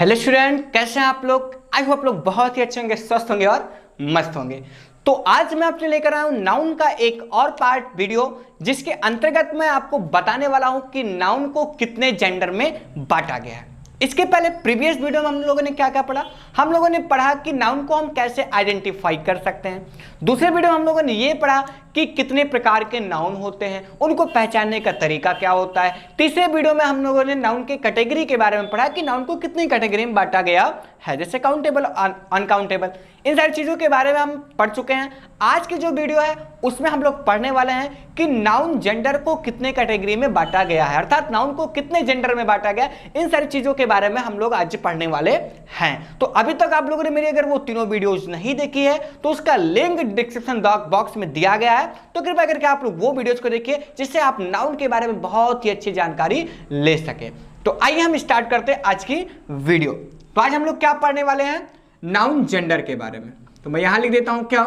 Hello student, कैसे हैं आप लोग। आई होप आप लोग बहुत ही अच्छे होंगे, स्वस्थ होंगे और मस्त होंगे। तो आज मैं आपके लेकर आया हूं नाउन का एक और पार्ट वीडियो, जिसके अंतर्गत मैं आपको बताने वाला हूं कि नाउन को कितने जेंडर में बांटा गया है। इसके पहले प्रीवियस वीडियो में हम लोगों ने क्या क्या पढ़ा। हम लोगों ने पढ़ा कि नाउन को हम कैसे आइडेंटिफाई कर सकते हैं। दूसरे वीडियो में हम लोगों ने ये पढ़ा कि कितने प्रकार के नाउन होते हैं, उनको पहचानने का तरीका क्या होता है। तीसरे वीडियो में हम लोगों ने नाउन के कैटेगरी के बारे में पढ़ा कि नाउन को कितनी कैटेगरी में बांटा गया है, जैसे काउंटेबल, अनकाउंटेबल, इन सारी चीजों के बारे में हम पढ़ चुके हैं। आज की जो वीडियो है उसमें हम लोग पढ़ने वाले हैं कि नाउन जेंडर को कितने कैटेगरी में बांटा गया है, अर्थात नाउन को कितने जेंडर में बांटा गया, इन सारी चीजों के बारे में हम लोग आज पढ़ने वाले हैं। तो अभी तक आप लोगों ने मेरी अगर वो तीनों वीडियोस नहीं देखी है तो उसका लिंक डिस्क्रिप्शन बॉक्स में दिया गया है, तो कृपया करके आप लोग वो वीडियोस को देखिए, जिससे आप नाउन के बारे में बहुत ही अच्छी जानकारी ले सके। तो आइए हम स्टार्ट करते हैं आज की वीडियो। तो आज हम लोग क्या पढ़ने वाले हैं, नाउन जेंडर के बारे में। तो मैं यहां लिख देता हूं क्या,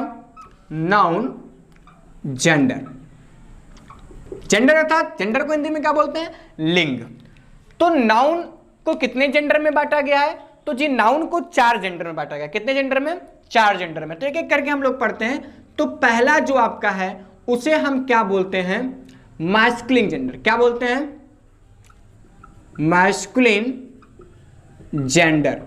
नाउन जेंडर। जेंडर अर्थात जेंडर को हिंदी में क्या बोलते हैं, लिंग। तो नाउन को कितने जेंडर में बांटा गया है, तो जी नाउन को 4 जेंडर में बांटा गया। कितने जेंडर में, 4 जेंडर में। तो एक एक करके हम लोग पढ़ते हैं। तो पहला जो आपका है उसे हम क्या बोलते हैं, मैस्कुलिन जेंडर। क्या बोलते हैं, मैस्कुलिन जेंडर।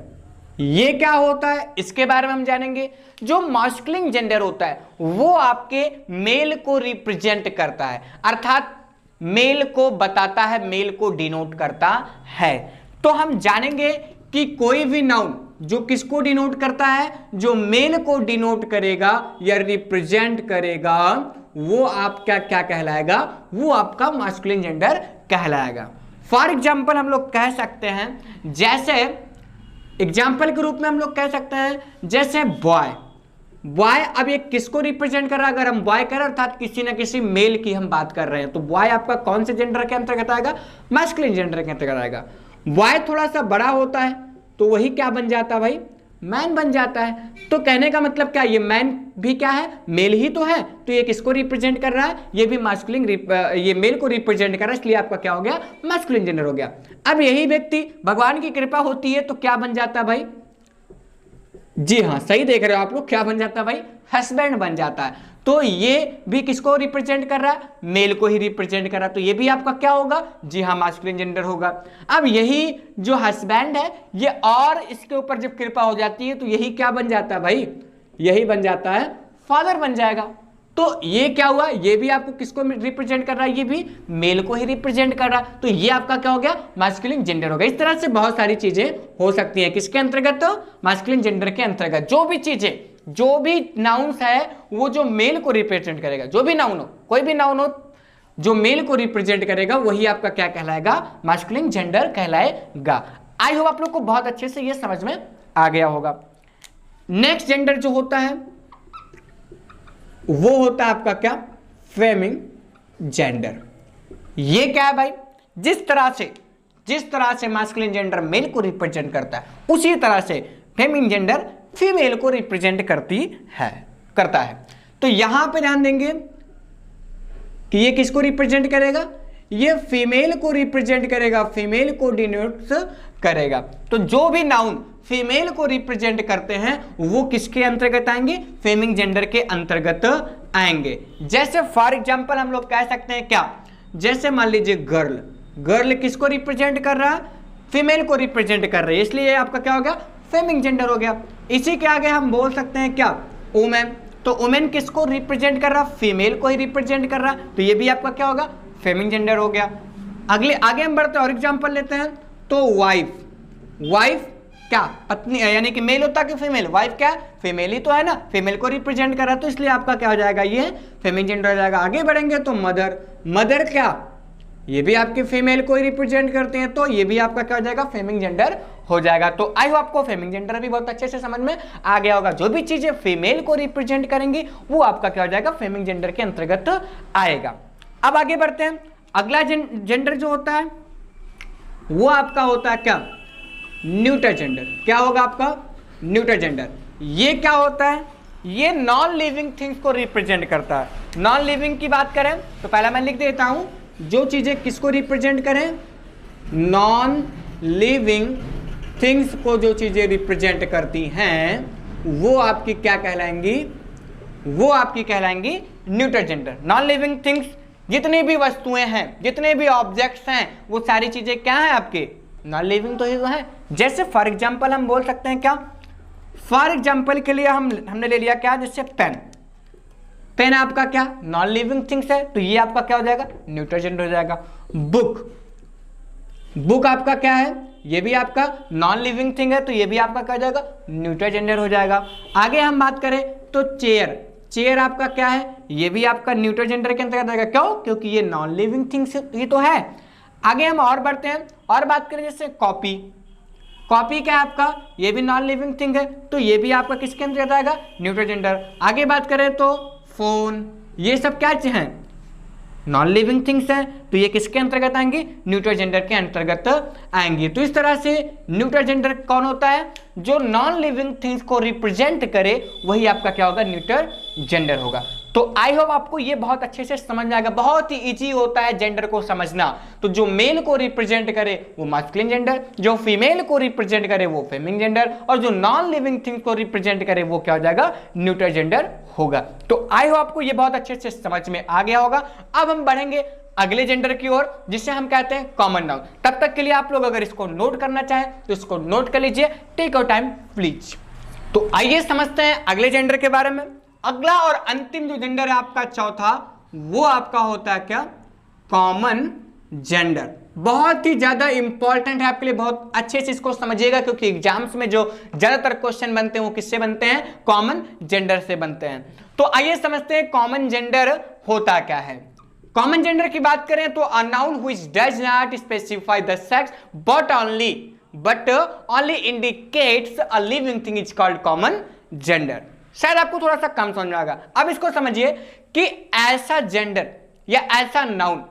ये क्या होता है इसके बारे में हम जानेंगे। जो मैस्कुलिन जेंडर होता है वो आपके मेल को रिप्रेजेंट करता है, अर्थात मेल को बताता है, मेल को डिनोट करता है। तो हम जानेंगे कि कोई भी नाउन जो किसको डिनोट करता है, जो मेल को डिनोट करेगा या रिप्रेजेंट करेगा, वो आपका क्या कहलाएगा, वो आपका मैस्कुलिन जेंडर कहलाएगा। फॉर एग्जाम्पल हम लोग कह सकते हैं, जैसे एग्जाम्पल के रूप में हम लोग कह सकते हैं, जैसे बॉय। बॉय अब ये किसको रिप्रेजेंट कर रहा है, अगर हम बॉय कर रहे हैं अर्थात किसी ना किसी मेल की हम बात कर रहे हैं, तो बॉय आपका कौन से जेंडर के अंतर्गत आएगा, मैस्कुलिन जेंडर के अंतर्गत आएगा। बॉय थोड़ा सा बड़ा होता है तो वही क्या बन जाता है भाई, मैन बन जाता है। तो कहने का मतलब क्या, ये मैन भी क्या है, मेल ही तो है। तो ये किसको रिप्रेजेंट कर रहा है, ये भी मैस्कुलिन, ये मेल को रिप्रेजेंट कर रहा है, इसलिए आपका क्या हो गया, मैस्कुलिन जेंडर हो गया। अब यही व्यक्ति भगवान की कृपा होती है तो क्या बन जाता है भाई, जी हाँ सही देख रहे हो आप लोग, क्या बन जाता है भाई, हस्बैंड बन जाता है। तो ये भी किसको रिप्रेजेंट कर रहा है, मेल को ही रिप्रेजेंट कर रहा है, तो ये भी आपका क्या होगा, जी हाँ मैस्कुलिन जेंडर होगा। अब यही जो हस्बैंड है ये और इसके ऊपर जब कृपा हो जाती है तो यही क्या बन जाता है भाई, यही बन जाता है फादर बन जाएगा। तो ये क्या हुआ, ये भी आपको किसको रिप्रेजेंट कर रहा है, ये भी मेल को ही रिप्रेजेंट कर रहा है, तो ये आपका क्या हो गया, मैस्कुलिन जेंडर हो गया। इस तरह से बहुत सारी चीजें हो सकती हैं किसके अंतर्गत, तो मैस्कुलिन जेंडर के अंतर्गत। जो भी चीजें, जो भी नाउन्स है वो जो मेल को रिप्रेजेंट करेगा, जो भी नाउन हो, कोई भी नाउन हो जो मेल को रिप्रेजेंट करेगा, वही आपका क्या कहलाएगा, मैस्कुलिन जेंडर कहलाएगा। आई होप आप लोग को बहुत अच्छे से ये समझ में आ गया होगा। नेक्स्ट जेंडर जो होता है वो होता है आपका क्या, फेमिनिन जेंडर। ये क्या है भाई, जिस तरह से मैस्कुलिन जेंडर मेल को रिप्रेजेंट करता है, उसी तरह से फेमिनिन जेंडर फीमेल को रिप्रेजेंट करता है। तो यहां पे ध्यान देंगे कि ये किसको रिप्रेजेंट करेगा, ये फीमेल को रिप्रेजेंट करेगा, फीमेल को डिनोट करेगा। तो जो भी नाउन फीमेल को रिप्रेजेंट करते हैं वो किसके अंतर्गत आएंगे, फेमिनिन जेंडर के अंतर्गत आएंगे। जैसे फॉर एग्जांपल हम लोग कह सकते हैं क्या, जैसे मान लीजिए गर्ल। गर्ल किसको रिप्रेजेंट कर रहा है, फीमेल को रिप्रेजेंट कर रही है, इसलिए आपका क्या हो गया, फेमिनिन जेंडर हो गया। इसी के आगे हम बोल सकते हैं क्या, वुमेन। तो वुमेन किसको रिप्रेजेंट कर रहा, फीमेल को ही रिप्रेजेंट कर रहा, तो ये भी आपका क्या होगा, फेमिनिन जेंडर हो गया। आगे हम बढ़ते और एग्जांपल लेते हैं। तो वाइफ, वाइफ क्या, पत्नी, यानी कि मेल होता है कि फीमेल, वाइफ क्या, फीमेल ही तो है ना, फीमेल को रिप्रेजेंट कर रहा है, तो इसलिए आपका क्या हो जाएगा, ये फेमिनिन जेंडर हो जाएगा। आगे बढ़ेंगे तो मदर। मदर क्या, ये भी आपके फीमेल को ही रिप्रेजेंट करते हैं, तो ये भी आपका क्या हो जाएगा, फेमिनिन जेंडर हो जाएगा। तो आई होप आपको फेमिनिन जेंडर भी बहुत अच्छे से समझ में आ गया होगा। जो भी चीजें फीमेल को रिप्रेजेंट करेंगी वो आपका क्या हो जाएगा, फेमिनिन जेंडर के अंतर्गत आएगा। अब आगे बढ़ते हैं। अगला जेंडर जो होता है वो आपका होता है क्या, न्यूटर जेंडर। क्या होगा आपका, न्यूटर जेंडर। ये क्या होता है, ये नॉन लिविंग थिंग्स को रिप्रेजेंट करता है। नॉन लिविंग की बात करें तो पहला मैं लिख देता हूं, जो चीजें किसको रिप्रेजेंट करें, नॉन लिविंग थिंग्स को जो चीजें रिप्रेजेंट करती हैं वो आपकी क्या कहलाएंगी, वो आपकी कहलाएंगी neutral gender. Non living things जितनी भी वस्तुएं हैं, जितने भी ऑब्जेक्ट्स हैं, वो सारी चीजें क्या हैं आपके नॉन लिविंग तो ही तो है। जैसे फॉर एग्जांपल हम बोल सकते हैं क्या, फॉर एग्जांपल के लिए हमने ले लिया क्या, जैसे पेन। पेन आपका क्या नॉन लिविंग थिंग्स है, तो ये आपका क्या हो जाएगा न्यूट्रल जेंडर हो जाएगा। बुक, बुक आपका क्या है, ये भी आपका नॉन लिविंग थिंग है, तो ये भी आपका क्या हो जाएगा न्यूट्रल जेंडर हो जाएगा। आगे हम बात करें तो चेयर, चेयर आपका क्या है, ये भी आपका न्यूट्रल जेंडर के अंतर्गत आएगा। क्यों, क्योंकि ये नॉन लिविंग थिंग्स ये तो है। आगे हम और बढ़ते हैं और बात करें जैसे कॉपी, कॉपी क्या है आपका, ये भी नॉन लिविंग थिंग है, तो ये भी आपका किसके अंतर्गत आएगा न्यूट्रल जेंडर। आगे बात करें तो फोन, ये सब क्या हैं नॉन लिविंग थिंग्स हैं, तो ये किसके अंतर्गत आएंगी न्यूट्रल जेंडर के अंतर्गत आएंगी। तो इस तरह से न्यूट्रल जेंडर कौन होता है, जो नॉन लिविंग थिंग्स को रिप्रेजेंट करे वही आपका क्या होगा न्यूट्रल जेंडर होगा। तो आई होप आपको ये बहुत अच्छे से समझ में आएगा, बहुत ही इजी होता है जेंडर को समझना। तो जो मेल को रिप्रेजेंट करे वो मास्कुलिन जेंडर, जो फीमेल को रिप्रेजेंट करे वो फेमिनिन जेंडर, और जो नॉन लिविंग थिंग्स को रिप्रेजेंट करे वो क्या हो जाएगा न्यूट्रल जेंडर होगा। तो आई होप आपको ये बहुत अच्छे से समझ में आ गया होगा। अब हम बढ़ेंगे अगले जेंडर की ओर, जिसे हम कहते हैं कॉमन नाउन। तब तक के लिए आप लोग अगर इसको नोट करना चाहें तो इसको नोट कर लीजिए, टेक योर टाइम प्लीज। तो आइए समझते हैं अगले जेंडर के बारे में। अगला और अंतिम जो जेंडर है आपका चौथा, वो आपका होता है क्या कॉमन जेंडर। बहुत ही ज्यादा इंपॉर्टेंट है आपके लिए, बहुत अच्छे से इसको समझिएगा, क्योंकि एग्जाम्स में जो ज्यादातर क्वेश्चन बनते हैं वो किससे बनते हैं कॉमन जेंडर से बनते हैं। तो आइए समझते हैं कॉमन जेंडर होता क्या है। कॉमन जेंडर की बात करें तो a noun which does not specify the sex but only indicates a living thing is called common gender. शायद आपको थोड़ा सा कम समझ में आएगा। अब इसको समझिए कि ऐसा जेंडर या ऐसा नाउन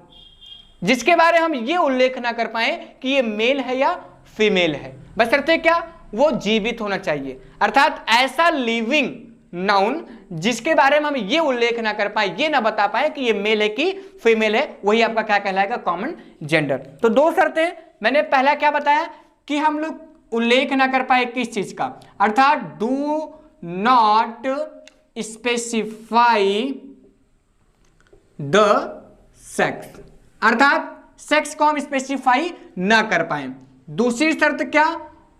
जिसके बारे हम ये उल्लेख ना कर पाए कि ये मेल है या फीमेल है, बशर्ते क्या वो जीवित होना चाहिए। अर्थात ऐसा लिविंग नाउन जिसके बारे में हम ये उल्लेख ना कर पाए, ये ना बता पाए कि ये मेल है कि फीमेल है, वही आपका क्या कहलाएगा कॉमन जेंडर। तो दो शर्तें मैंने पहला क्या बताया कि हम लोग उल्लेख ना कर पाए किस चीज का, अर्थात do not specify the sex, अर्थात सेक्स को हम स्पेसिफाई ना कर पाए। दूसरी शर्त क्या,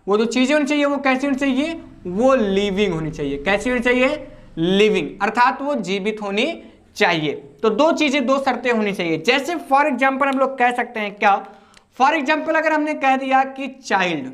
वो जो चीजें होनी चाहिए वो कैसी होनी चाहिए, वो लिविंग होनी चाहिए। कैसी होनी चाहिए लिविंग, अर्थात वो जीवित होनी चाहिए। तो दो चीजें, दो शर्तें होनी चाहिए। जैसे फॉर एग्जांपल हम लोग कह सकते हैं क्या, फॉर एग्जांपल अगर हमने कह दिया कि चाइल्ड,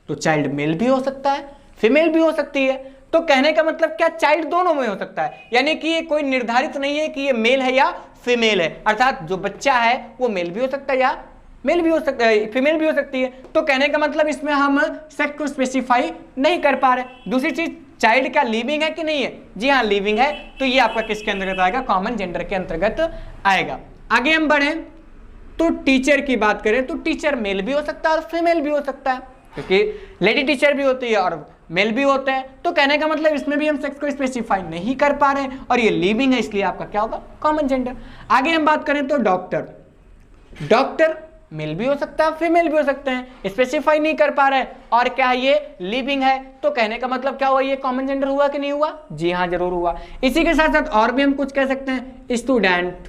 तो चाइल्ड मेल भी हो सकता है फीमेल भी हो सकती है। तो कहने का मतलब क्या, चाइल्ड दोनों में हो सकता है, यानी कि ये कोई निर्धारित नहीं है कि ये मेल है या फीमेल है। अर्थात जो बच्चा है वो मेल भी हो सकता है या मेल भी हो सकता है, फीमेल भी हो सकती है। तो कहने का मतलब इसमें हम सेक्स को स्पेसिफाई नहीं कर पा रहे। दूसरी चीज, चाइल्ड क्या लिविंग है कि नहीं है, जी हाँ लिविंग है, तो ये आपका किसके अंतर्गत आएगा कॉमन जेंडर के अंतर्गत आएगा। आगे हम बढ़े तो टीचर की बात करें तो टीचर मेल भी हो सकता है और फीमेल भी हो सकता है, क्योंकि लेडी टीचर भी होती है और मेल भी होते हैं। तो कहने का मतलब इसमें भी हम सेक्स को स्पेसिफाई नहीं कर पा रहे हैं और ये लिविंग है, इसलिए आपका क्या होगा कॉमन जेंडर। आगे हम बात करें तो डॉक्टर, डॉक्टर मेल भी हो सकता है फीमेल भी हो सकते हैं, स्पेसिफाई नहीं कर पा रहे और क्या ये लिविंग है, तो कहने का मतलब क्या हुआ, ये कॉमन जेंडर हुआ कि नहीं हुआ, जी हाँ जरूर हुआ। इसी के साथ साथ और भी हम कुछ कह सकते हैं, स्टूडेंट,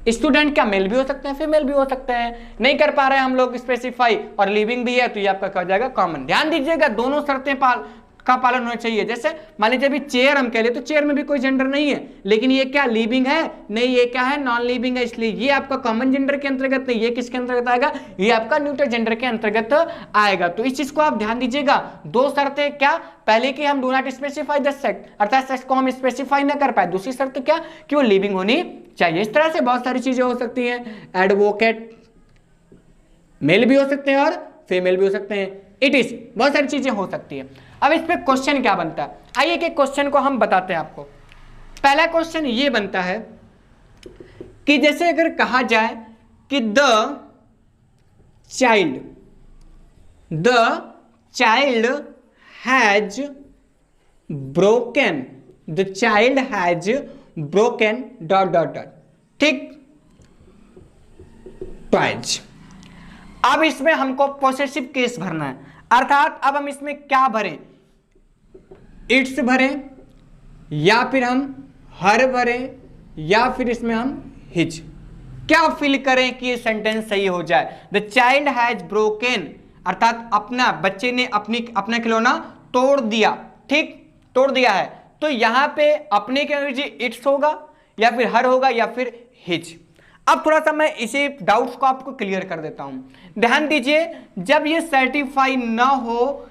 स्टूडेंट क्या मेल भी हो सकते हैं फीमेल भी हो सकते हैं, नहीं कर पा रहे हैं हम लोग स्पेसिफाई और लिविंग भी है, तो ये आपका क्या हो जाएगा कॉमन। ध्यान दीजिएगा दोनों शर्तें का पालन होना चाहिए। जैसे मान लीजिए अभी चेयर हम कह ले तो चेयर में भी कोई जेंडर नहीं है, लेकिन ये क्या लिविंग है, नहीं ये क्या है नॉन लिविंग है, इसलिए ये आपका कॉमन जेंडर के अंतर्गत नहीं, ये किसके अंतर्गत आएगा, ये आपका न्यूट्रल जेंडर के अंतर्गत आएगा। तो इस चीज को आप ध्यान दीजिएगा। दो शर्तें क्या, पहले कि हम do not specify the sex, अर्थात सेक्स को हम स्पेसिफाई ना कर पाए। दूसरी शर्त क्या कि वो लिविंग होनी चाहिए। इस तरह से बहुत सारी चीजें हो सकती हैं। एडवोकेट मेल भी हो सकते हैं और फीमेल भी हो सकते हैं, इट इज बहुत सारी चीजें हो सकती है। अब इस पे क्वेश्चन क्या बनता है, आइए कि क्वेश्चन को हम बताते हैं आपको। पहला क्वेश्चन ये बनता है कि जैसे अगर कहा जाए कि the child has broken, the child has broken dot dot dot, ठीक, ट्वाइस। अब इसमें हमको पॉसेसिव केस भरना है, अर्थात अब हम इसमें क्या भरें, इट्स भरें या फिर हम हर भरें या फिर इसमें हम हिज, क्या फिल करें कि ये सेंटेंस सही हो जाए। द चाइल्ड हैज ब्रोकन, अर्थात अपना बच्चे ने अपना खिलौना तोड़ दिया, ठीक, तोड़ दिया है, तो यहां पे अपने के अंग्रेजी इट्स होगा या फिर हर होगा या फिर हिज। अब थोड़ा सा मैं इसी डाउट्स को आपको क्लियर कर देता हूं। ध्यान दीजिए, जब ये सर्टिफाई ना हो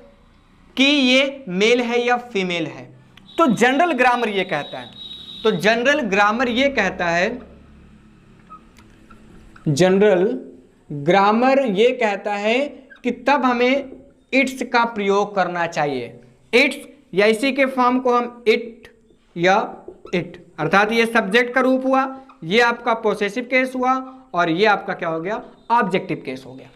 कि ये मेल है या फीमेल है, तो जनरल ग्रामर ये कहता है, तो जनरल ग्रामर ये कहता है, जनरल ग्रामर ये कहता है कि तब हमें इट्स का प्रयोग करना चाहिए। इट्स या इसी के फॉर्म को हम इट या इट, अर्थात ये सब्जेक्ट का रूप हुआ, ये आपका पोसेसिव केस हुआ और ये आपका क्या हो गया, ऑब्जेक्टिव केस हो गया।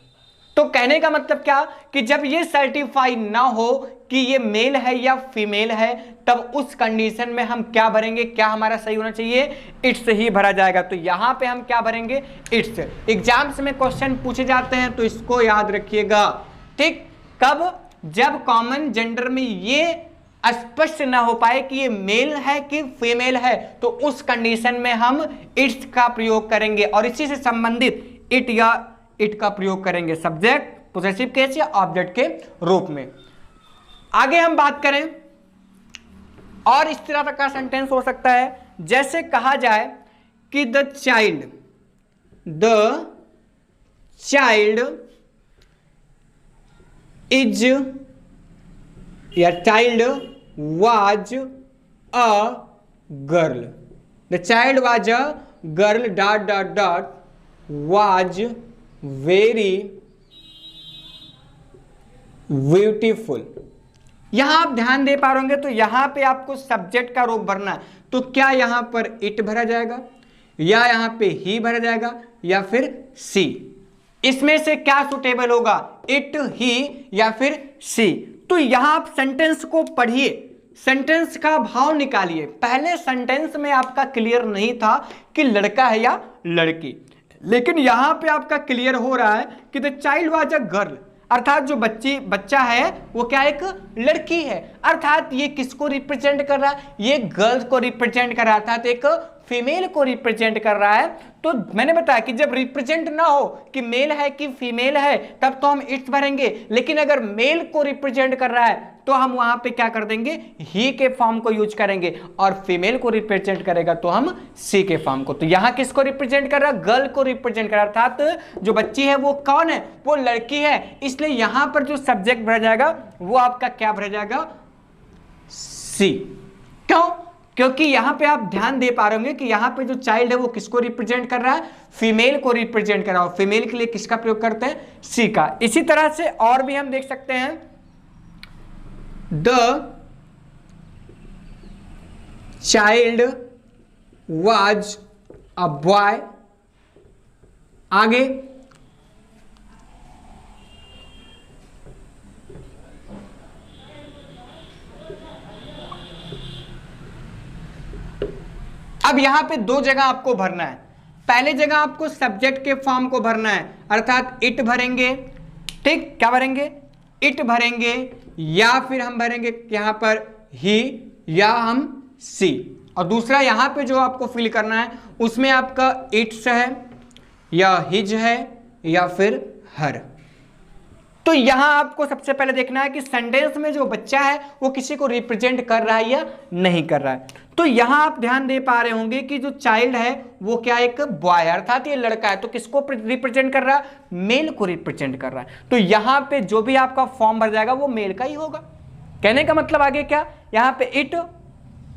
तो कहने का मतलब क्या कि जब ये सर्टिफाई ना हो कि ये मेल है या फीमेल है, तब उस कंडीशन में हम क्या भरेंगे, क्या हमारा सही होना चाहिए, इट्स ही भरा जाएगा। तो यहां पे हम क्या भरेंगे, इट्स। एग्जाम्स में क्वेश्चन पूछे जाते हैं तो इसको याद रखिएगा, ठीक। कब, जब कॉमन जेंडर में ये स्पष्ट ना हो पाए कि ये मेल है कि फीमेल है, तो उस कंडीशन में हम इट्स का प्रयोग करेंगे और इसी से संबंधित इट या इट का प्रयोग करेंगे सब्जेक्ट, पोसेसिव केस या ऑब्जेक्ट के रूप में। आगे हम बात करें, और इस तरह का सेंटेंस हो सकता है जैसे कहा जाए कि द चाइल्ड इज या child was a girl, the child was a girl dot dot dot was very beautiful. यहां आप ध्यान दे पा रहे होंगे, तो यहां पे आपको सब्जेक्ट का रूप भरना है, तो क्या यहां पर इट भरा जाएगा या यहां पे ही भरा जाएगा या फिर सी, इसमें से क्या सुटेबल होगा, इट, ही या फिर सी। तो यहां आप सेंटेंस को पढ़िए, सेंटेंस का भाव निकालिए। पहले सेंटेंस में आपका क्लियर नहीं था कि लड़का है या लड़की, लेकिन यहां पे आपका क्लियर हो रहा है कि the child was a girl, अर्थात जो बच्चा है वो क्या एक लड़की है, अर्थात ये किसको रिप्रेजेंट कर रहा है, ये गर्ल्स को रिप्रेजेंट कर रहा है, अर्थात एक फीमेल को रिप्रेजेंट कर रहा है। तो मैंने बताया कि जब रिप्रेजेंट ना हो कि मेल है कि फीमेल है, तब तो हम इट्स भरेंगे, लेकिन अगर मेल को रिप्रेजेंट कर रहा है तो हम वहां पे क्या कर देंगे, ही के फॉर्म को यूज करेंगे, और फीमेल को रिप्रेजेंट करेगा तो हम सी के फॉर्म को। तो यहां किसको रिप्रेजेंट कर रहा है, गर्ल को रिप्रेजेंट कर रहा है, अर्थात जो बच्ची है वो कौन है, वो लड़की है, इसलिए यहां पर जो सब्जेक्ट भरा जाएगा वो आपका क्या भरा जाएगा, सी। क्यों, क्योंकि यहां पे आप ध्यान दे पा रहे होंगे कि यहां पे जो चाइल्ड है वो किसको रिप्रेजेंट कर रहा है, फीमेल को रिप्रेजेंट कर रहा है, फीमेल के लिए किसका प्रयोग करते हैं, सी का। इसी तरह से और भी हम देख सकते हैं, the child was a boy, आगे अब यहां पे दो जगह आपको भरना है। पहले जगह आपको सब्जेक्ट के फॉर्म को भरना है, अर्थात इट भरेंगे, ठीक, क्या भरेंगे, इट भरेंगे, या फिर हम भरेंगे यहां पर ही या हम सी। और दूसरा यहां पे जो आपको फिल करना है उसमें आपका इट्स है या हिज है या फिर हर। तो यहां आपको सबसे पहले देखना है कि सेंटेंस में जो बच्चा है वो किसी को रिप्रेजेंट कर रहा है या नहीं कर रहा है। तो यहां आप ध्यान दे पा रहे होंगे कि जो चाइल्ड है वो क्या एक बॉय है, अर्थात ये लड़का है, तो किसको रिप्रेजेंट कर रहा है, मेल को रिप्रेजेंट कर रहा है। तो यहां पे जो भी आपका फॉर्म भर जाएगा वो मेल का ही होगा। कहने का मतलब आगे क्या, यहां पे इट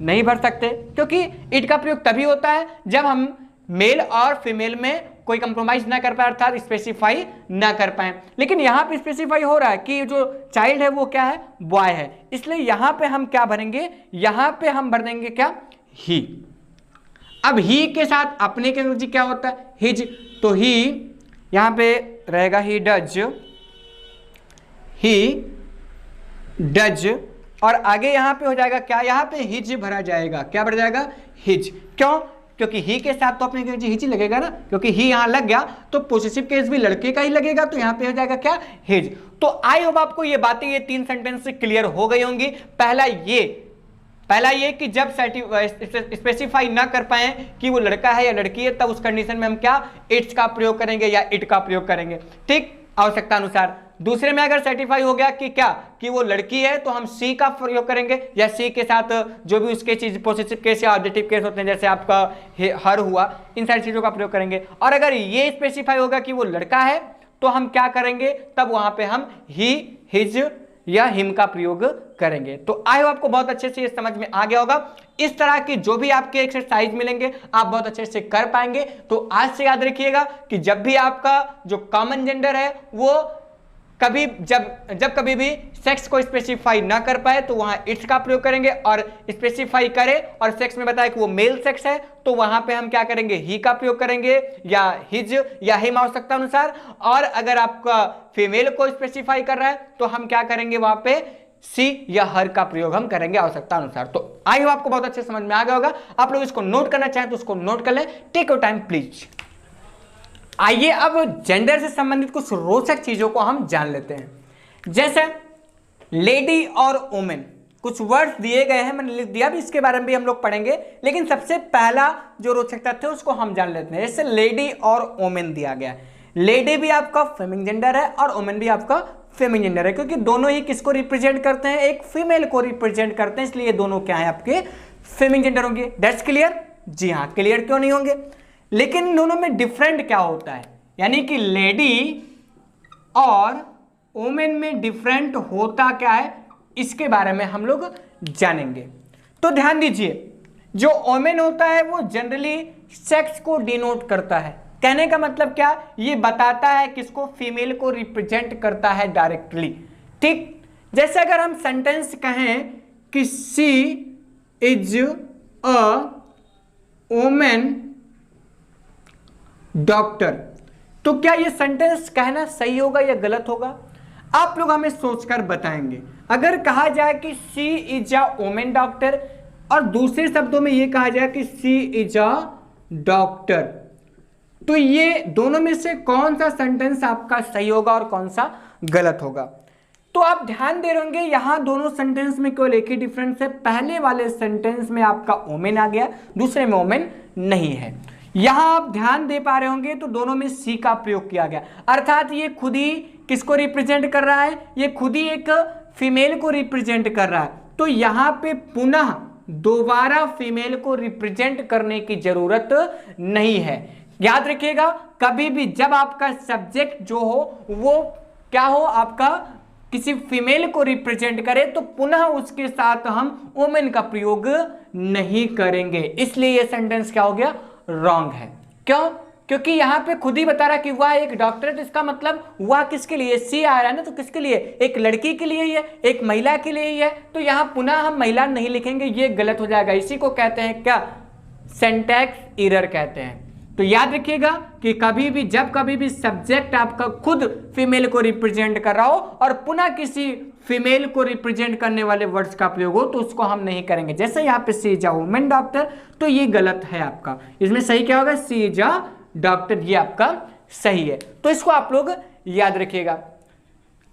नहीं भर सकते, क्योंकि इट का प्रयोग तभी होता है जब हम मेल और फीमेल में कोई कंप्रोमाइज ना कर पाए, अर्थात स्पेसिफाई ना कर पाए। लेकिन यहां पे स्पेसिफाई हो रहा है कि जो चाइल्ड है वो क्या है, बॉय है, इसलिए यहां पे हम क्या भरेंगे, यहां पे हम भर देंगे क्या, ही। अब ही के साथ अपने के अंग्रेजी क्या होता है, हिज, तो ही यहां पे रहेगा ही डज, और आगे यहां पे हो जाएगा क्या, यहां पे हिज भरा जाएगा, क्या भरा जाएगा, हिज। क्यों, क्योंकि ही के साथ तो अपने हिज ही लगेगा ना, क्योंकि ही यहां लग गया तो पॉसेसिव केस भी लड़के का ही लगेगा, तो यहां पे हो जाएगा क्या, हिज। तो आई होप आपको ये बातें, ये 3 सेंटेंस से क्लियर हो गई होंगी। पहला ये कि जब स्पेसिफाई ना कर पाए कि वो लड़का है या लड़की है, तब उस कंडीशन में हम क्या, इट्स का प्रयोग करेंगे या इट का प्रयोग करेंगे, ठीक, आवश्यकता अनुसार। दूसरे में अगर सर्टिफाई हो गया कि क्या, कि वो लड़की है, तो हम सी का प्रयोग करेंगे या सी के साथ जो भी उसके चीज पॉजिटिव केस या ऑब्जेक्टिव केस होते हैं, जैसे आपका हर हुआ, इन सारी चीजों का प्रयोग करेंगे। और अगर ये स्पेसिफाई होगा कि वो लड़का है, तो हम क्या करेंगे, तब वहां पे हम ही, हिज या हिम का प्रयोग करेंगे। तो आई होप आपको बहुत अच्छे से ये समझ में आ गया होगा। इस तरह के जो भी आपके एक्सरसाइज मिलेंगे आप बहुत अच्छे से कर पाएंगे। तो आज से याद रखिएगा कि जब भी आपका जो कॉमन जेंडर है वो कभी जब कभी भी सेक्स को स्पेसिफाई ना कर पाए तो वहां इट्स का प्रयोग करेंगे, और स्पेसिफाई करे और सेक्स में बताए कि वो मेल सेक्स है तो वहां पे हम क्या करेंगे, ही का प्रयोग करेंगे या हिज या हिम आवश्यकता अनुसार। और अगर आपका फीमेल को स्पेसिफाई कर रहा है तो हम क्या करेंगे, वहां पे सी या हर का प्रयोग हम करेंगे आवश्यकता अनुसार। तो आई होप आपको बहुत अच्छे समझ में आ गया होगा। आप लोग इसको नोट करना चाहें तो उसको नोट कर लें, टेक योर टाइम प्लीज। आइए अब जेंडर से संबंधित कुछ रोचक चीजों को हम जान लेते हैं। जैसे लेडी और वुमेन, कुछ वर्ड्स दिए गए हैं, मैंने लिख दिया भी, इसके बारे में भी हम लोग पढ़ेंगे, लेकिन सबसे पहला जो रोचक तथ्य है उसको हम जान लेते हैं। जैसे लेडी और वुमेन दिया गया है, लेडी भी आपका फेमिनिन जेंडर है और वुमेन भी आपका फेमिनिन जेंडर है, क्योंकि दोनों ही किसको रिप्रेजेंट करते हैं, एक फीमेल को रिप्रेजेंट करते हैं, इसलिए दोनों क्या है, आपके फेमिनिन जेंडर होंगे। That's clear? जी हाँ, क्लियर क्यों नहीं होंगे। लेकिन दोनों में डिफरेंट क्या होता है, यानी कि लेडी और वुमेन में डिफरेंट होता क्या है, इसके बारे में हम लोग जानेंगे। तो ध्यान दीजिए, जो वुमेन होता है वो जनरली सेक्स को डिनोट करता है। कहने का मतलब क्या, ये बताता है किसको, फीमेल को रिप्रेजेंट करता है डायरेक्टली, ठीक। जैसे अगर हम सेंटेंस कहें कि she is a woman doctor, तो क्या ये सेंटेंस कहना सही होगा या गलत होगा, आप लोग हमें सोचकर बताएंगे। अगर कहा जाए कि she is a woman doctor और दूसरे शब्दों में ये कहा जाए कि शी इज अ डॉक्टर, तो ये दोनों में से कौन सा सेंटेंस आपका सही होगा और कौन सा गलत होगा। तो आप ध्यान दे रहे होंगे यहां दोनों सेंटेंस में केवल एक ही डिफरेंस है, पहले वाले सेंटेंस में आपका वुमेन आ गया, दूसरे में वुमेन नहीं है। यहां आप ध्यान दे पा रहे होंगे तो दोनों में सी का प्रयोग किया गया, अर्थात ये खुद ही किसको रिप्रेजेंट कर रहा है, ये खुद ही एक फीमेल को रिप्रेजेंट कर रहा है। तो यहां पे पुनः दोबारा फीमेल को रिप्रेजेंट करने की जरूरत नहीं है। याद रखिएगा, कभी भी जब आपका सब्जेक्ट जो हो वो क्या हो, आपका किसी फीमेल को रिप्रेजेंट करे तो पुनः उसके साथ हम वुमेन का प्रयोग नहीं करेंगे, इसलिए ये सेंटेंस क्या हो गया, रॉन्ग है। क्यों? क्योंकि यहां पे खुद ही बता रहा कि वह एक डॉक्टर है, तो इसका मतलब वह किसके लिए, सी आ रहा है ना, तो किसके लिए, एक लड़की के लिए ही है, एक महिला के लिए ही है, तो यहां पुनः हम महिला नहीं लिखेंगे, ये गलत हो जाएगा। इसी को कहते हैं क्या, सिंटैक्स एरर कहते हैं। तो याद रखिएगा कि कभी भी जब कभी भी सब्जेक्ट आपका खुद फीमेल को रिप्रेजेंट कर रहा हो और पुनः किसी फीमेल को रिप्रेजेंट करने वाले वर्ड्स का प्रयोग हो तो उसको हम नहीं करेंगे। जैसे यहाँ पे सी इज अ वुमेन डॉक्टर, तो ये गलत है आपका, इसमें सही क्या होगा, सी इज अ डॉक्टर, ये आपका सही है। तो इसको आप लोग याद रखिएगा।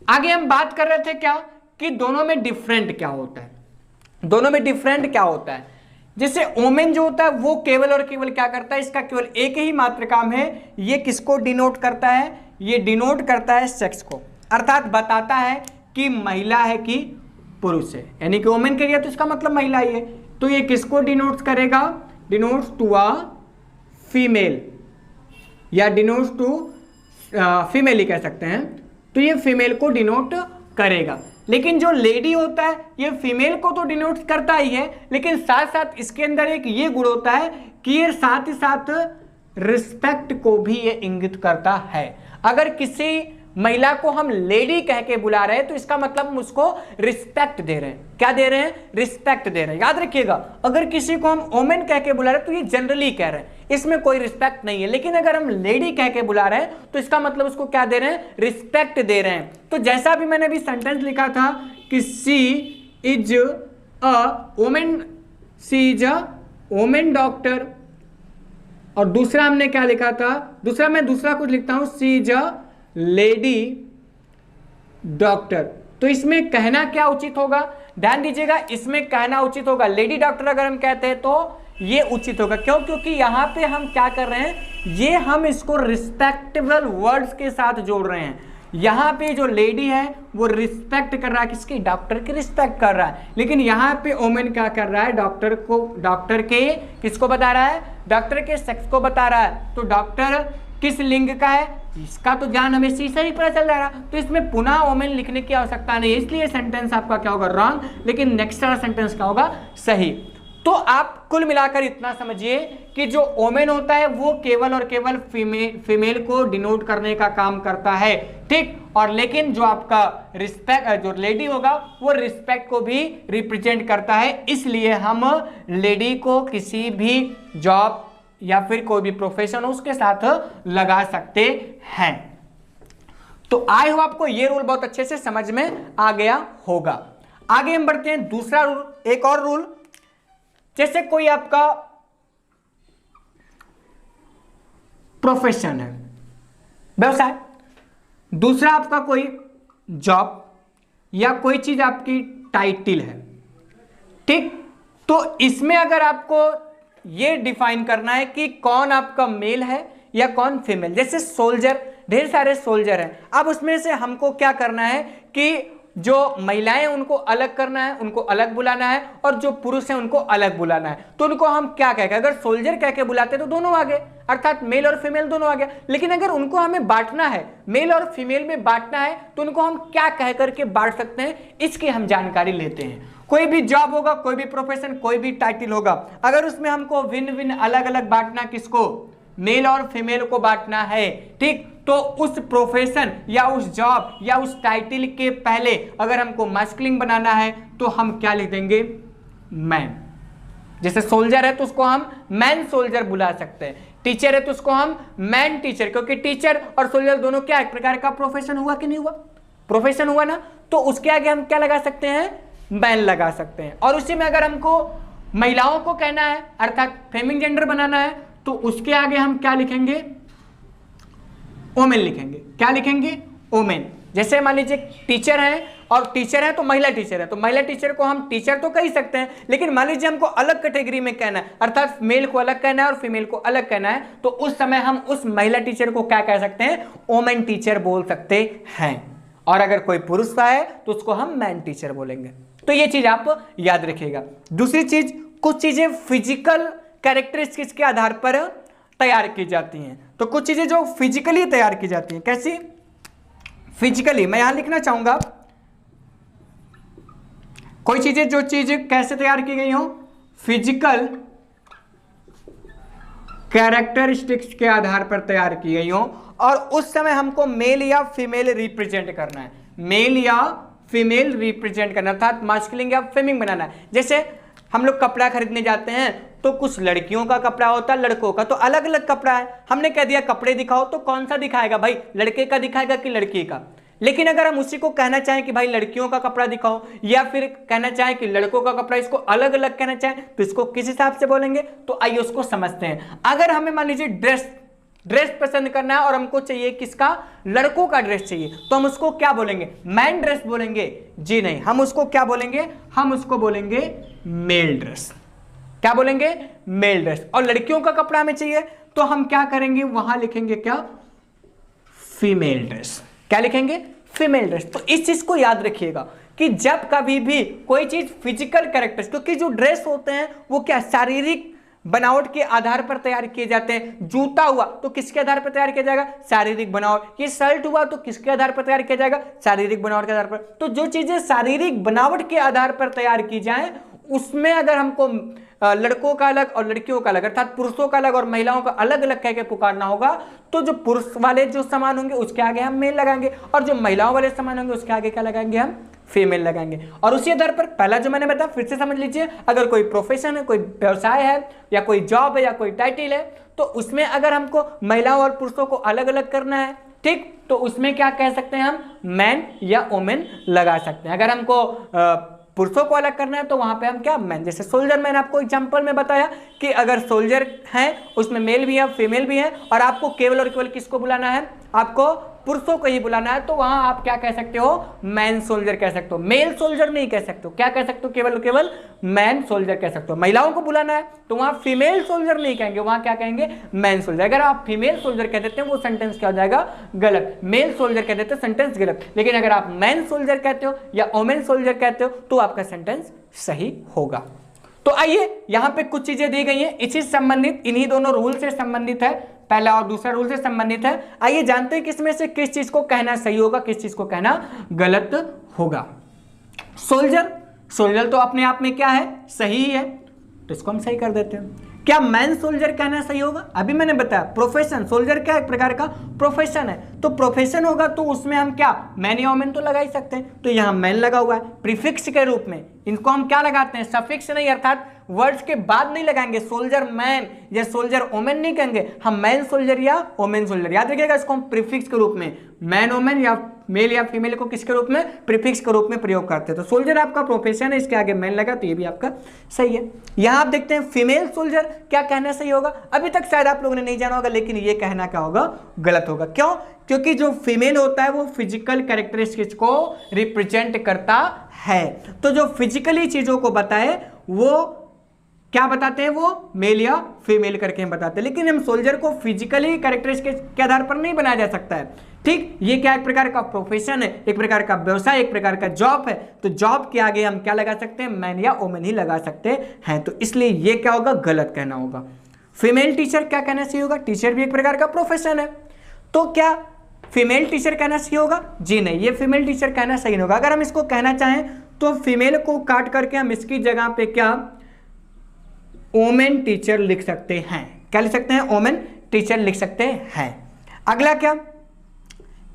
आगे हम बात कर रहे थे क्या, कि दोनों में डिफरेंट क्या होता है, दोनों में डिफरेंट क्या होता है। जैसे वुमेन जो होता है वो केवल और केवल क्या करता है, इसका केवल एक ही मात्र काम है, ये किसको डिनोट करता है, ये डिनोट करता है सेक्स को, अर्थात बताता है कि महिला है कि पुरुष है, यानी कि वुमेन कह दिया तो इसका मतलब महिला ही है, तो ये किसको डिनोट करेगा, डिनोट्स टू अ फीमेल या डिनोट्स टू फीमेल ही कह सकते हैं, तो ये फीमेल को डिनोट करेगा। लेकिन जो लेडी होता है ये फीमेल को तो डिनोट करता ही है, लेकिन साथ साथ इसके अंदर एक ये गुण होता है कि ये साथ ही साथ रिस्पेक्ट को भी ये इंगित करता है। अगर किसी महिला को हम लेडी कह के बुला रहे हैं तो इसका मतलब हम उसको रिस्पेक्ट दे रहे हैं। क्या दे रहे हैं, रिस्पेक्ट दे रहे हैं। याद रखिएगा, अगर किसी को हम वुमेन कह के बुला रहे हैं तो ये जनरली कह रहे हैं, इसमें कोई रिस्पेक्ट नहीं है। लेकिन अगर हम लेडी कह के बुला रहे हैं तो इसका मतलब उसको क्या दे रहे हैं, रिस्पेक्ट दे रहे हैं। तो जैसा भी मैंने अभी सेंटेंस लिखा था कि she is a woman, she is a woman doctor, और दूसरा हमने क्या लिखा था, दूसरा कुछ लिखता हूं, she is a lady doctor. तो इसमें कहना क्या उचित होगा, ध्यान दीजिएगा, इसमें कहना उचित होगा लेडी डॉक्टर अगर हम कहते हैं तो ये उचित होगा। क्यों? क्योंकि यहां पे हम क्या कर रहे हैं, ये हम इसको रिस्पेक्टेबल वर्ड्स के साथ जोड़ रहे हैं। यहाँ पे जो लेडी है वो रिस्पेक्ट कर रहा है, किसकी, डॉक्टर की रिस्पेक्ट कर रहा है। लेकिन यहाँ पे ओमेन क्या कर रहा है, डॉक्टर के किसको बता रहा है, डॉक्टर के सेक्स को बता रहा है। तो डॉक्टर किस लिंग का है, इसका तो ज्ञान हमें सी से ही पता चल रहा है। तो इसमें पुनः ओमेन लिखने की आवश्यकता नहीं है, इसलिए सेंटेंस आपका क्या होगा, रॉन्ग। लेकिन नेक्स्ट वाला सेंटेंस क्या होगा, सही। तो आप कुल मिलाकर इतना समझिए कि जो ओमेन होता है वो केवल और केवल फीमेल को डिनोट करने का काम करता है, ठीक। और लेकिन जो आपका रिस्पेक्ट, जो लेडी होगा वो रिस्पेक्ट को भी रिप्रेजेंट करता है। इसलिए हम लेडी को किसी भी जॉब या फिर कोई भी प्रोफेशन हो उसके साथ लगा सकते हैं। तो आई होप आपको ये रूल बहुत अच्छे से समझ में आ गया होगा। आगे हम बढ़ते हैं, दूसरा रूल, एक और रूल। जैसे कोई आपका प्रोफेशन है, व्यवसाय, दूसरा आपका कोई जॉब या कोई चीज आपकी टाइटिल है, ठीक। तो इसमें अगर आपको ये डिफाइन करना है कि कौन आपका मेल है या कौन फीमेल, जैसे सोल्जर, ढेर सारे सोल्जर हैं। अब उसमें से हमको क्या करना है कि जो महिलाएं उनको अलग करना है, उनको अलग बुलाना है, और जो पुरुष हैं उनको अलग बुलाना है। तो उनको हम क्या कहेंगे, अगर सोल्जर कह के बुलाते तो दोनों आ गए, अर्थात मेल और फीमेल दोनों आ गया। लेकिन अगर उनको हमें बांटना है, मेल और फीमेल में बांटना है, तो उनको हम क्या कह करके बांट सकते हैं, इसकी हम जानकारी लेते हैं। कोई भी जॉब होगा, कोई भी प्रोफेशन, कोई भी टाइटल होगा, अगर उसमें हमको भिन्न भिन्न अलग अलग बांटना, किसको, मेल और फीमेल को बांटना है, ठीक। तो उस प्रोफेशन या उस जॉब या उस टाइटल के पहले अगर हमको मैस्कुलिन बनाना है तो हम क्या लिख देंगे, मैन। जैसे सोल्जर है तो उसको हम मैन सोल्जर बुला सकते हैं, टीचर है तो उसको हम मैन टीचर, क्योंकि टीचर और सोल्जर दोनों क्या एक प्रकार का प्रोफेशन हुआ कि नहीं हुआ, प्रोफेशन हुआ ना। तो उसके आगे हम क्या लगा सकते हैं, मैन लगा सकते हैं। और उसी में अगर हमको महिलाओं को कहना है, अर्थात फेमिनिन जेंडर बनाना है, तो उसके आगे हम क्या लिखेंगे, ओमेन लिखेंगे। क्या लिखेंगे, ओमेन। जैसे मान लीजिए टीचर है, और टीचर है तो महिला टीचर है, तो महिला टीचर को हम टीचर तो कह ही सकते हैं। लेकिन मान लीजिए हमको अलग कैटेगरी में कहना है, अर्थात मेल को अलग कहना है और फीमेल को अलग कहना है, तो उस समय हम उस महिला टीचर को क्या कह सकते हैं, ओमेन टीचर बोल सकते हैं। और अगर कोई पुरुष का है तो उसको हम मैन टीचर बोलेंगे। तो ये चीज आप याद रखिएगा। दूसरी चीज, कुछ चीजें फिजिकल कैरेक्टरिस्टिक्स के आधार पर तैयार की जाती हैं। तो कुछ चीजें जो फिजिकली तैयार की जाती हैं, कैसी, फिजिकली, मैं यहां लिखना चाहूंगा कोई चीजें, जो चीज कैसे तैयार की गई हो, फिजिकल कैरेक्टरिस्टिक्स के आधार पर तैयार की गई हो, और उस समय हमको मेल या फीमेल रिप्रेजेंट करना है, मेल या फीमेल रिप्रेजेंट करना, अर्थात मास्कुलिन या फेमिनिन बनाना है। जैसे हम लोग कपड़ा खरीदने जाते हैं तो कुछ लड़कियों का कपड़ा होता है, लड़कों का, तो अलग अलग कपड़ा है। हमने कह दिया कपड़े दिखाओ, तो कौन सा दिखाएगा भाई, लड़के का दिखाएगा कि लड़की का। लेकिन अगर हम उसी को कहना चाहें कि भाई लड़कियों का कपड़ा दिखाओ, या फिर कहना चाहें कि लड़कों का कपड़ा, इसको अलग अलग कहना चाहें, तो इसको किस हिसाब से बोलेंगे, तो आइए उसको समझते हैं। अगर हमें मान लीजिए ड्रेस पसंद करना है और हमको चाहिए किसका, लड़कों का ड्रेस चाहिए, तो हम उसको क्या बोलेंगे, मैन ड्रेस बोलेंगे? जी नहीं, हम उसको क्या बोलेंगे, हम उसको बोलेंगे मेल ड्रेस। क्या बोलेंगे, मेल ड्रेस। और लड़कियों का कपड़ा हमें चाहिए तो हम क्या करेंगे, वहां लिखेंगे क्या, फीमेल ड्रेस। क्या लिखेंगे, फीमेल ड्रेस। तो इस चीज को याद रखिएगा कि जब कभी भी कोई चीज फिजिकल कैरेक्टर्स, क्योंकि जो ड्रेस होते हैं वो क्या, शारीरिक बनावट के आधार पर तैयार किए जाते हैं। जूता हुआ तो किसके आधार पर तैयार किया जाएगा, शारीरिक बनावट। ये शर्ट हुआ तो किसके आधार पर तैयार किया जाएगा, शारीरिक बनावट के आधार पर। तो जो चीजें शारीरिक बनावट के आधार पर तैयार की जाए, उसमें अगर हमको लड़कों का अलग और लड़कियों का अलग, अर्थात पुरुषों का अलग और महिलाओं का अलग अलग कह के पुकारना होगा, तो जो पुरुष वाले जो सामान होंगे उसके आगे हम मेल लगाएंगे, और जो महिलाओं वाले सामान होंगे उसके आगे क्या लगाएंगे, हम फीमेल लगाएंगे। और उसी आधार पर पहला जो मैंने बताया फिर से समझ लीजिए, अगर कोई प्रोफेशन है, कोई व्यवसाय है, या कोई जॉब है, या कोई टाइटल है, तो उसमें अगर हमको महिलाओं और पुरुषों को अलग अलग करना है, ठीक, तो उसमें क्या कह सकते हैं हम, मैन या वोमेन लगा सकते हैं। अगर हमको पुरुषों को अलग करना है तो वहां पे हम क्या मैन, जैसे सोल्जर मैन आपको एग्जांपल में बताया कि अगर सोल्जर है उसमें मेल भी है फीमेल भी है और आपको केवल और केवल किसको बुलाना है, आपको पुरुषों को ही बुलाना है, तो वहां आप क्या कह सकते हो, मैन सोल्जर कह सकते हो, मेल सोल्जर नहीं कह सकते हो। क्या कह सकते हो, केवल और केवल मैन सोल्जर कह सकते हो। महिलाओं को बुलाना है तो वहां फीमेल सोल्जर नहीं कहेंगे, वहां क्या कहेंगे, मैन सोल्जर। अगर आप फीमेल सोल्जर कह देते हैं वो सेंटेंस क्या हो जाएगा, गलत। मेल सोल्जर कह देते हैं सेंटेंस गलत, लेकिन अगर आप मैन सोल्जर कहते हो या वोमेन सोल्जर कहते हो तो आपका सेंटेंस सही होगा। तो आइए यहां पे कुछ चीजें दी गई हैं, इसी संबंधित, इन्हीं दोनों रूल से संबंधित है, पहला और दूसरा रूल से संबंधित है। आइए जानते हैं किसमें से किस चीज को कहना सही होगा, किस चीज को कहना गलत होगा। सोल्जर, सोल्जर तो अपने आप में क्या है, सही है, तो इसको हम सही कर देते हैं। क्या मैन सोल्जर कहना सही होगा, अभी मैंने बताया प्रोफेशन, सोल्जर क्या एक प्रकार का प्रोफेशन है, तो प्रोफेशन होगा तो उसमें हम क्या मैन या वोमेन तो लगा ही सकते हैं, तो यहां मैन लगा हुआ है प्रीफिक्स के रूप में। इनको हम क्या लगाते हैं, सफिक्स नहीं, अर्थात वर्ड्स के बाद नहीं लगाएंगे, सोल्जर मैन या सोल्जर वोमेन नहीं कहेंगे, हम मैन सोल्जर या वोमेन सोल्जर, याद रखिएगा इसको हम प्रीफिक्स के रूप में, मैन वोमेन या मेल या फीमेल को किसके रूप में, प्रीफिक्स के रूप में प्रयोग करते हैं। तो सोल्जर आपका प्रोफेशन है, इसके आगे मैन लगा तो ये भी आपका सही है। यहां आप देखते हैं फीमेल सोल्जर, क्या कहना सही होगा, अभी तक शायद आप लोगों ने नहीं जाना होगा, लेकिन ये कहना क्या होगा, गलत होगा। क्यों, क्योंकि जो फीमेल होता है वो फिजिकल कैरेक्टरिस्टिक्स को रिप्रेजेंट करता है, तो जो फिजिकली चीजों को बताए वो क्या बताते हैं, वो मेल या फीमेल करके हम बताते हैं, लेकिन हम सोल्जर को फिजिकली कैरेक्टरिस्टिक्स के आधार पर नहीं बनाया जा सकता है। ठीक, ये क्या एक प्रकार का प्रोफेशन है, एक प्रकार का व्यवसाय, एक प्रकार का जॉब है, तो जॉब के आगे हम क्या लगा सकते हैं, मैन या वोमेन ही लगा सकते हैं, तो इसलिए ये क्या होगा, गलत कहना होगा। फीमेल टीचर क्या कहना सही होगा, टीचर भी एक प्रकार का प्रोफेशन है, तो क्या फीमेल टीचर कहना सही होगा, जी नहीं, ये फीमेल टीचर कहना सही नहीं होगा। अगर हम इसको कहना चाहें तो फीमेल को काट करके हम इसकी जगह पे क्या वोमेन टीचर लिख सकते हैं, क्या लिख सकते हैं, वोमेन टीचर लिख सकते हैं। अगला क्या,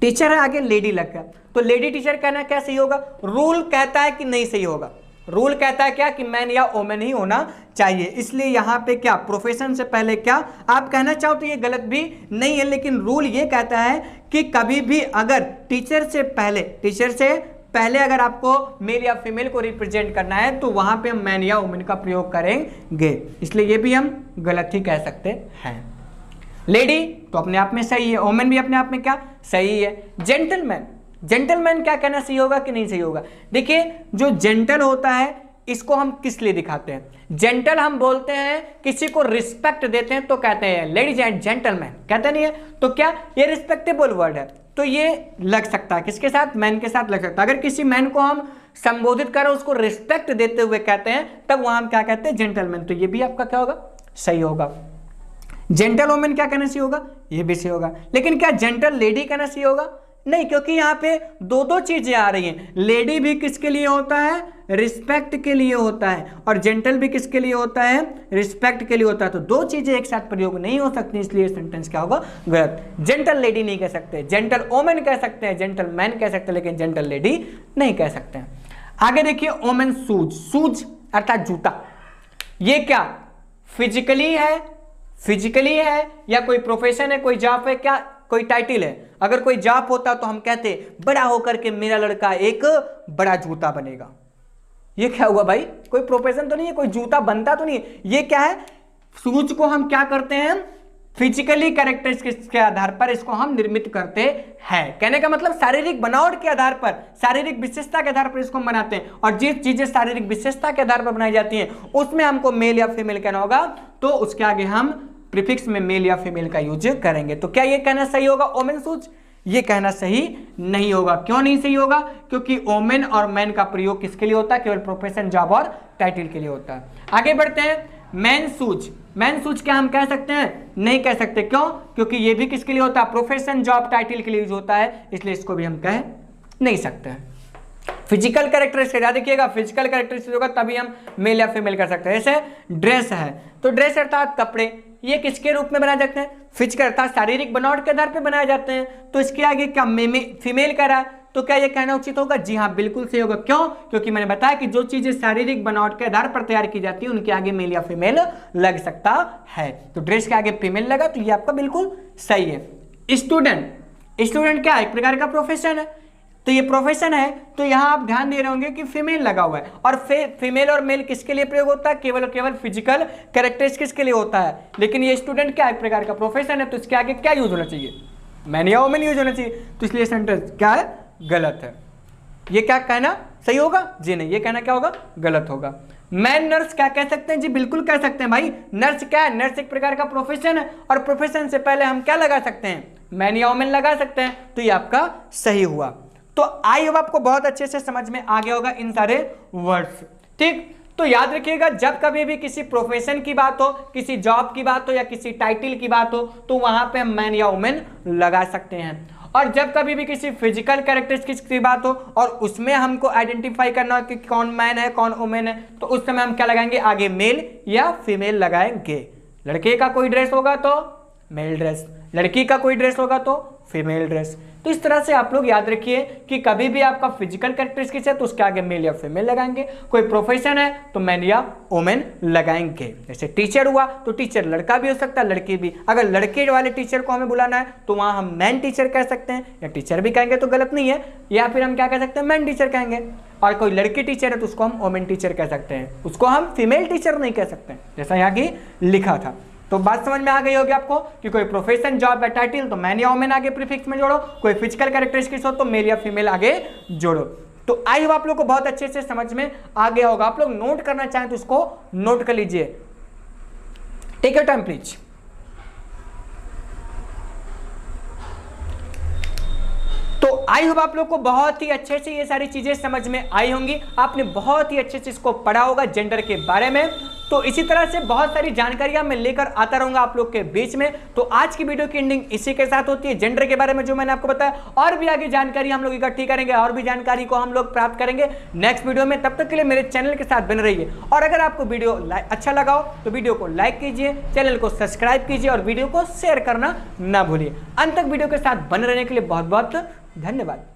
टीचर है आगे लेडी लग गया, तो लेडी टीचर कहना क्या सही होगा, रूल कहता है कि नहीं सही होगा, रूल कहता है क्या कि मैन या वोमेन ही होना चाहिए, इसलिए यहां पे क्या प्रोफेशन से पहले क्या आप कहना चाहो तो ये गलत भी नहीं है, लेकिन रूल ये कहता है कि कभी भी अगर टीचर से पहले अगर आपको मेल या फीमेल को रिप्रेजेंट करना है तो वहां पे हम मैन या वुमेन का प्रयोग करेंगे, इसलिए ये भी हम गलत ही कह सकते हैं। लेडी तो अपने आप में सही है, वुमेन भी अपने आप में क्या सही है। जेंटलमैन, जेंटलमैन क्या कहना सही होगा कि नहीं सही होगा, देखिए जो जेंटल होता है इसको हम किस लिए दिखाते हैं, जेंटल हम बोलते हैं किसी को रिस्पेक्ट देते हैं तो कहते हैं लेडीज एंड जेंटलमैन, कहते नहीं है, तो क्या ये रिस्पेक्टेबल वर्ड है, तो ये लग सकता है किसके साथ, मैन के साथ लग सकता है। अगर किसी मैन को हम संबोधित करें, उसको रिस्पेक्ट देते हुए कहते हैं, तब वहां हम क्या कहते हैं, जेंटलमैन, तो ये भी आपका क्या होगा, सही होगा। जेंटल वुमेन क्या कहना सही होगा, ये भी सही होगा, लेकिन क्या जेंटल लेडी कहना सही होगा, नहीं, क्योंकि यहाँ पे दो दो चीजें आ रही हैं, लेडी भी किसके लिए होता है, रिस्पेक्ट के लिए होता है, और जेंटल भी किसके लिए होता है, रिस्पेक्ट के लिए होता है, तो दो चीजें एक साथ प्रयोग नहीं हो सकती, इसलिए सेंटेंस क्या होगा, गलत। जेंटल लेडी नहीं कह सकते, जेंटल वोमेन कह सकते हैं, जेंटल मैन कह सकते हैं, लेकिन जेंटल लेडी नहीं कह सकते हैं। आगे देखिए वोमेन शूज, शूज अर्थात जूता, ये क्या फिजिकली है या कोई प्रोफेशन है, कोई जॉब है, क्या कोई टाइटल है। अगर कोई जॉब होता तो हम कहते बड़ा होकर के मेरा लड़का एक बड़ा जूता बनेगा, ये क्या हुआ भाई, कोई प्रोफेशन तो नहीं है, कोई जूता बनता तो नहीं है, ये क्या है, शूज को हम क्या करते हैं, फिजिकली कैरेक्टरिस्टिक्स के आधार पर इसको हम निर्मित करते हैं। कहने का मतलब शारीरिक बनावट के आधार पर, शारीरिक विशेषता के आधार पर इसको हम बनाते हैं, और जिस चीजें शारीरिक विशेषता के आधार पर बनाई जाती हैं उसमें हमको मेल या फीमेल कहना होगा, तो उसके आगे हम प्रीफिक्स में मेल या फीमेल का यूज करेंगे। तो क्या ये कहना सही होगा वोमेन शूज, ये कहना सही नहीं होगा। क्यों नहीं सही होगा, क्योंकि वोमेन और मैन का प्रयोग किसके लिए होता है, केवल प्रोफेशन, जॉब और टाइटल के लिए होता है। आगे बढ़ते हैं, मैन शूज, मैन शूज क्या हम कह सकते हैं, नहीं कह सकते, क्यों, क्योंकि ये भी किसके लिए होता है, प्रोफेशन, जॉब, टाइटल के लिए यूज होता है, इसलिए इसको भी हम कह नहीं सकते हैं। फिजिकल कैरेक्टरिस्टिक याद रखिएगा, फिजिकल कैरेक्टरिस्टिक होगा तभी हम मेल या फीमेल कर सकते हैं। जैसे ड्रेस है, तो ड्रेस अर्थात कपड़े, ये किसके रूप में बनाए जाते हैं, फिजिकल अर्थात शारीरिक बनावट के आधार पर बनाए जाते हैं, तो इसके आगे क्या फीमेल कह रहा है, तो क्या ये कहना उचित होगा, जी हाँ बिल्कुल सही होगा। क्यों, क्योंकि मैंने बताया कि जो चीजें शारीरिक बनावट के आधार पर तैयार की जाती है उनके आगे मेल या फीमेल लग सकता है, तो ड्रेस के आगे फीमेल लगा, तो ये आपका बिल्कुल सही है। स्टूडेंट, स्टूडेंट क्या एक प्रकार का प्रोफेशन है, तो ये प्रोफेशन है, तो यहाँ आप ध्यान दे रहे होंगे कि फीमेल लगा हुआ है, और फीमेल और मेल किसके लिए प्रयोग होता है, केवल और केवल फिजिकल कैरेक्टरिस्टिक्स के लिए होता है। लेकिन ये स्टूडेंट क्या एक प्रकार का प्रोफेशन है, तो इसके आगे क्या यूज होना चाहिए, मैन या वोमेन यूज होना चाहिए। तो इसलिए सेंटेंस क्या है, गलत है। ये क्या कहना सही होगा जी, नहीं, ये कहना क्या होगा, गलत होगा। मैन नर्स क्या कह सकते हैं जी, बिल्कुल कह सकते हैं भाई। नर्स क्या है, नर्स एक प्रकार का प्रोफेशन है, और प्रोफेशन से पहले हम क्या लगा सकते हैं, मैन या वोमेन लगा सकते हैं। तो ये आपका सही हुआ। तो आई होप आपको बहुत अच्छे से समझ में आ गया होगा इन सारे वर्ड्स, ठीक। तो याद रखिएगा, जब कभी भी किसी प्रोफेशन की बात हो, किसी जॉब की बात हो या किसी टाइटल की बात हो, तो वहां पे हम मैन या वुमेन लगा सकते हैं। और जब कभी भी किसी फिजिकल कैरेक्टरिस्टिक्स की बात हो और उसमें हमको आइडेंटिफाई करना हो कि कौन मैन है कौन वुमेन है, तो उस समय हम क्या लगाएंगे, आगे मेल या फीमेल लगाएंगे। लड़के का कोई ड्रेस होगा तो मेल ड्रेस, लड़की का कोई ड्रेस होगा तो फीमेल ड्रेस। तो इस तरह से आप लोग याद रखिए कि कभी भी आपका फिजिकल कैरेक्टरिस्टिक्स है तो उसके आगे मेल या फीमेल लगाएंगे, कोई प्रोफेशन है तो मैन या वुमेन लगाएंगे। जैसे टीचर हुआ तो टीचर लड़का भी हो सकता है, लड़की भी। अगर लड़के वाले टीचर को हमें बुलाना है तो वहां हम मैन टीचर कह सकते हैं, या टीचर भी कहेंगे तो गलत नहीं है, या फिर हम क्या कह सकते हैं, मैन टीचर कहेंगे। और कोई लड़की टीचर है तो उसको हम वुमेन टीचर कह सकते हैं, उसको हम फीमेल टीचर नहीं कह सकते, जैसा यहाँ की लिखा था। तो बात समझ में आ गई होगी आपको कि कोई प्रोफेशन, जॉब या टाइटल तो मैन या वुमेन आगे प्रीफिक्स में जोड़ो, कोई फिजिकल कैरेक्टरिस्टिक्स हो तो मेल या फीमेल आगे जोड़ो। तो आई होप आप लोग को बहुत अच्छे से समझ में आ गया होगा। आप लोग नोट करना चाहें तो उसको नोट कर लीजिए। Take your time please. तो आई होप आप लोग को बहुत ही अच्छे से ये सारी चीजें समझ में आई होंगी, आपने बहुत ही अच्छे से इसको पढ़ा होगा जेंडर के बारे में। तो इसी तरह से बहुत सारी जानकारियां मैं लेकर आता रहूंगा आप लोग के बीच में। तो आज की वीडियो की एंडिंग इसी के साथ होती है, जेंडर के बारे में जो मैंने आपको बताया। और भी आगे जानकारी हम लोग इकट्ठी करेंगे, और भी जानकारी को हम लोग प्राप्त करेंगे नेक्स्ट वीडियो में। तब तक के लिए मेरे चैनल के साथ बने रहिए, और अगर आपको वीडियो अच्छा लगा हो तो वीडियो को लाइक कीजिए, चैनल को सब्सक्राइब कीजिए और वीडियो को शेयर करना ना भूलिए। अंत तक वीडियो के साथ बने रहने के लिए बहुत बहुत धन्यवाद।